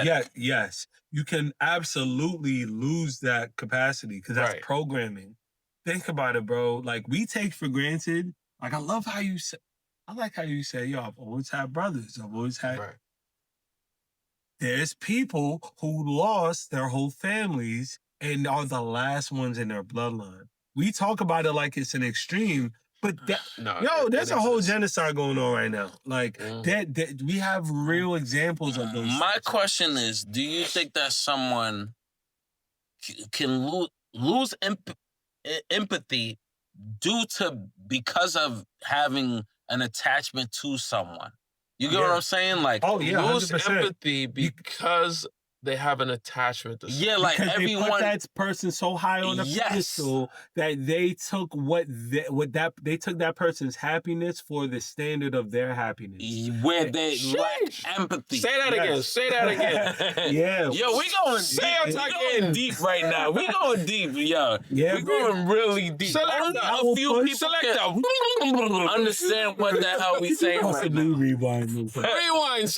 Yeah, yes. You can absolutely lose that capacity because that's programming. Think about it, bro. Like, we take for granted. Like, I like how you say, yo, I've always had brothers. I've always had... Right. There's people who lost their whole families and are the last ones in their bloodline. We talk about it like it's an extreme, but there's a whole genocide going on right now. Like, we have real examples of those. My question is, do you think that someone can lose empathy because of having an attachment to someone? You get what I'm saying? Like, lose 100%. empathy because they have an attachment to something. Yeah, like because everyone. they put that person so high on the pedestal that they took they took that person's happiness for the standard of their happiness. Where they lack empathy. Say that again. Say that again. Yeah. Yo, we going deep right now. We going deep, yo. Yeah, we going really deep. Select a few people understand what the hell we saying right now. Rewind. Rewind.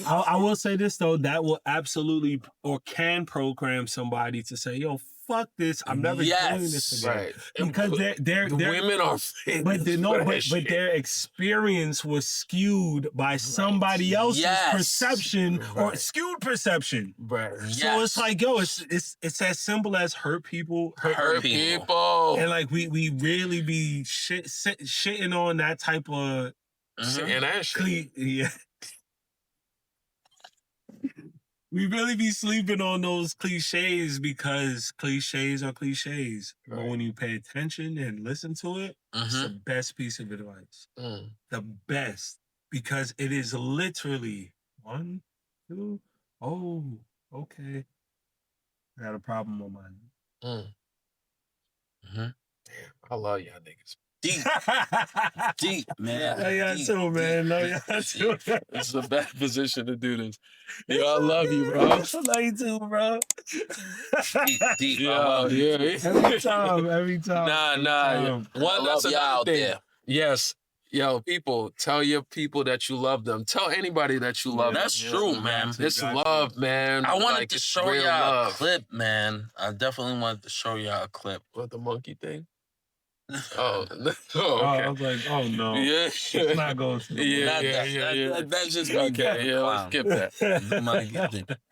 I will say this though, that will absolutely or can program somebody to say, "Yo, fuck this! I'm never doing this again." Right. Because they're women are, but their experience was skewed by somebody else's perception or skewed perception. Right. So it's like, yo, it's as simple as hurt people. And like we really be shitting on that type of and that shit. yeah. We really be sleeping on those cliches because cliches are cliches. Right. But when you pay attention and listen to it, it's the best piece of advice. The best. Because it is literally 1, 2, oh, okay. I got a problem on mine. Damn, I love y'all niggas. Deep, man. Love y'all too, man. Love y'all too. This is a bad position to do this. Yo, I love you, bro. I love you too, bro. Deep. Yeah. Every time. Nah. That's another out thing. There. Yes. Yo, people, tell your people that you love them. Tell anybody that you love them. That's true, man. It's love, man. I wanted to show y'all a clip, man. I definitely wanted to show y'all a clip. What, the monkey thing? Oh, okay. I was like, oh no. Yeah. It's not going to. Yeah. That's just me. Okay, let's skip that.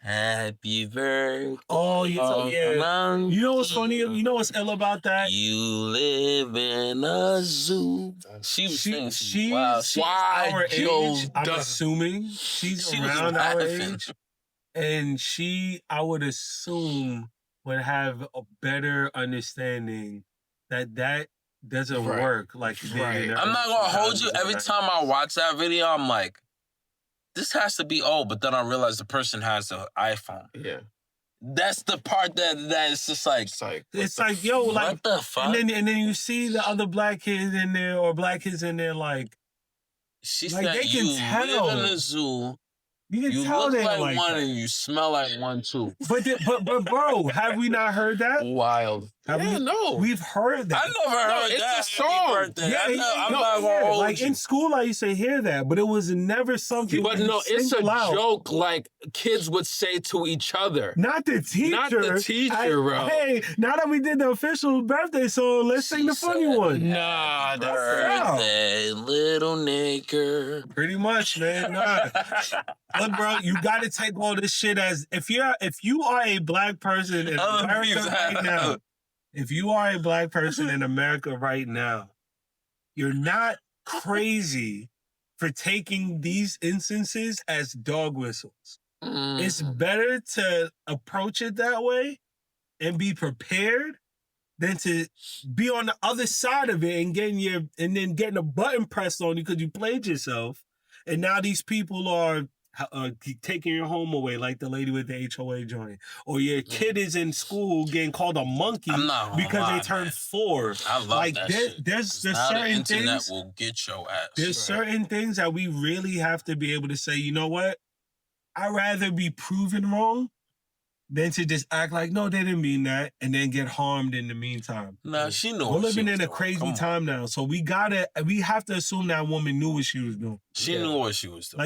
Happy birthday. Oh, yeah. You know what's funny? You know what's ill about that? You live in a zoo. She's our age. I'm assuming she's around our age. And I would assume, would have a better understanding that doesn't work like it did. I'm not gonna hold you. Every time I watch that video, I'm like, this has to be old. But then I realize the person has an iPhone. Yeah. That's the part that is just like... It's like, yo, like... What the fuck? And then you see the other black kids in there, or black kids in there, like... She like, said, they can tell. Live in a zoo... You look like one and you smell like one too. But bro, have we not heard that? Wild. We've heard that. I never heard that. It's a song. I'm not gonna hold like you. in school, I used to hear that, but it was never something. But no, it's a joke like kids would say to each other. Not the teacher. Bro. Hey, now that we did the official birthday song, let's sing the funny one. Nah, birthday, little nigger. Pretty much, man. Nah. Look, bro, you got to take all this shit as if you are a black person in America right now. If you are a black person in America right now, you're not crazy for taking these instances as dog whistles. It's better to approach it that way and be prepared than to be on the other side of it and then getting a button pressed on you because you played yourself, and now these people are taking your home away, like the lady with the HOA joint, or your kid is in school getting called a monkey because they turned 4. I love that shit. There's certain the internet things will get your ass. There's certain things that we really have to be able to say, you know what? I'd rather be proven wrong than to just act like, no, they didn't mean that, and then get harmed in the meantime. Nah, she knew. We're living in a crazy time now, so we have to assume that woman knew what she was doing. She knew what she was doing.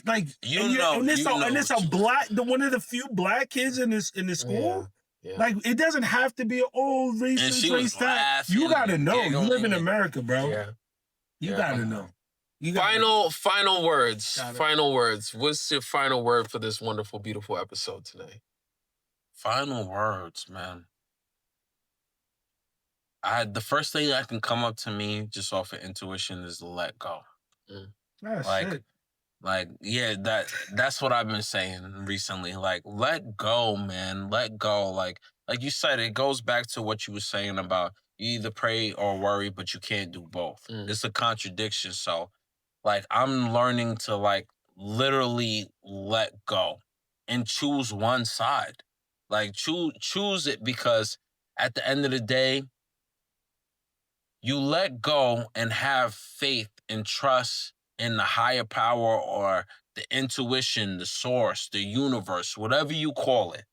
Like, and it's a black, one of the few black kids in the school. Yeah. Like, it doesn't have to be racist, race that. You gotta know. You live in America, bro. Yeah. You gotta know. Final words. Final words. What's your final word for this wonderful, beautiful episode today? Final words, man. The first thing that can come up to me just off of intuition is let go. That's what I've been saying recently. Like, let go, man. Let go. Like you said, it goes back to what you were saying about you either pray or worry, but you can't do both. It's a contradiction. So Like, I'm learning to, like, literally let go and choose one side. Like, choose it, because at the end of the day, you let go and have faith and trust in the higher power, or the intuition, the source, the universe, whatever you call it.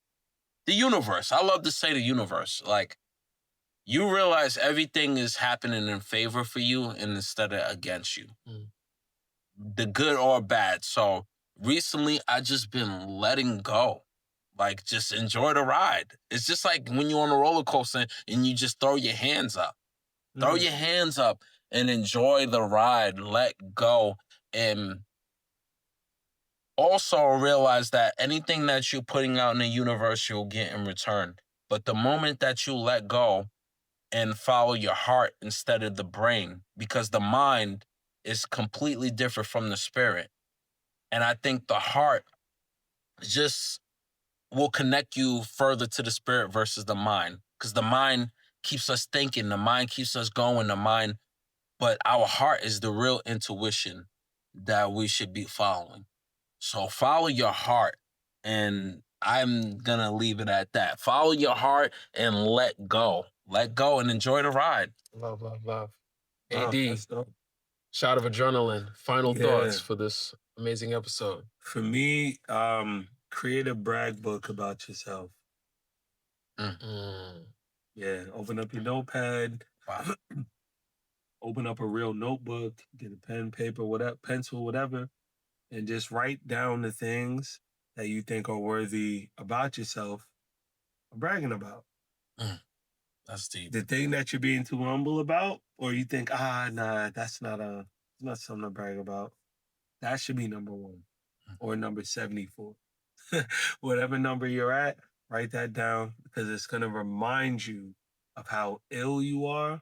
The universe. I love to say the universe. Like, you realize everything is happening in favor for you and instead of against you. The good or bad. So recently, I just been letting go. Like, just enjoy the ride. It's just like when you're on a roller coaster and you just throw your hands up. Throw your hands up and enjoy the ride. Let go. And also realize that anything that you're putting out in the universe, you'll get in return. But the moment that you let go and follow your heart instead of the brain, because the mind is completely different from the spirit. And I think the heart just will connect you further to the spirit versus the mind, because the mind keeps us thinking, the mind keeps us going, but our heart is the real intuition that we should be following. So follow your heart, and I'm gonna leave it at that. Follow your heart and let go. Let go and enjoy the ride. Love, love, love. AD, shot of adrenaline. Final thoughts for this amazing episode. For me, create a brag book about yourself. Yeah, open up your notepad. Wow. Open up a real notebook, get a pen, paper, whatever, pencil, whatever, and just write down the things that you think are worthy about yourself or bragging about. That's deep. The thing that you're being too humble about, or you think, nah, that's not something to brag about. That should be number 1 or number 74. Whatever number you're at, write that down, because it's going to remind you of how ill you are.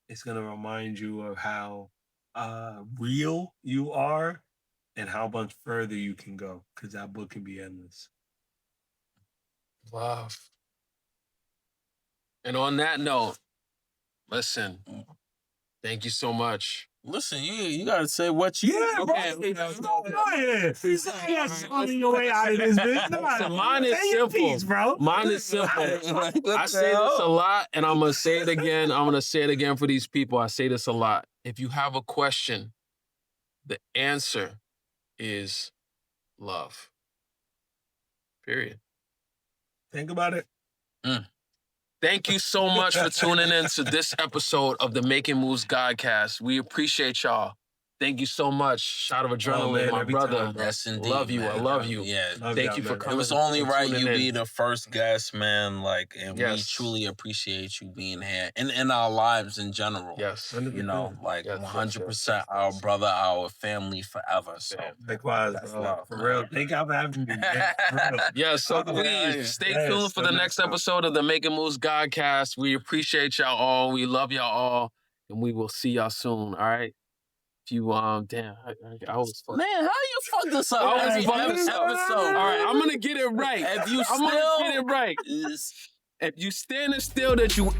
It's going to remind you of how real you are and how much further you can go, because that book can be endless. Love. And on that note, listen, thank you so much. Listen, you gotta say what you... Yeah, okay. Your way out of this bitch. Mine is simple, piece, bro. Mine is simple. I say this a lot, and I'm gonna say it again. I'm gonna say it again for these people. I say this a lot. If you have a question, the answer is love. Period. Think about it. Thank you so much for tuning in to this episode of the Making Moves Godcast. We appreciate y'all. Thank you so much. Shot of adrenaline, my brother. Yes, indeed. Love you. Man. I love you. Yeah. Thank you for coming. It was only right you be the first guest, man. Like, and we truly appreciate you being here and in our lives in general. Yes. You know, like 100% our brother, our family forever. So likewise, bro. For real. Thank y'all for having me. Yeah, so please stay tuned for the next episode of the Making Moves Godcast. We appreciate y'all all. We love y'all all. And we will see y'all soon. All right. You damn, I was fucked. Man, how you fucked this up? I was fucked this episode. All right, I'm gonna get it right. If you I'm gonna get it right. If you standing still, that you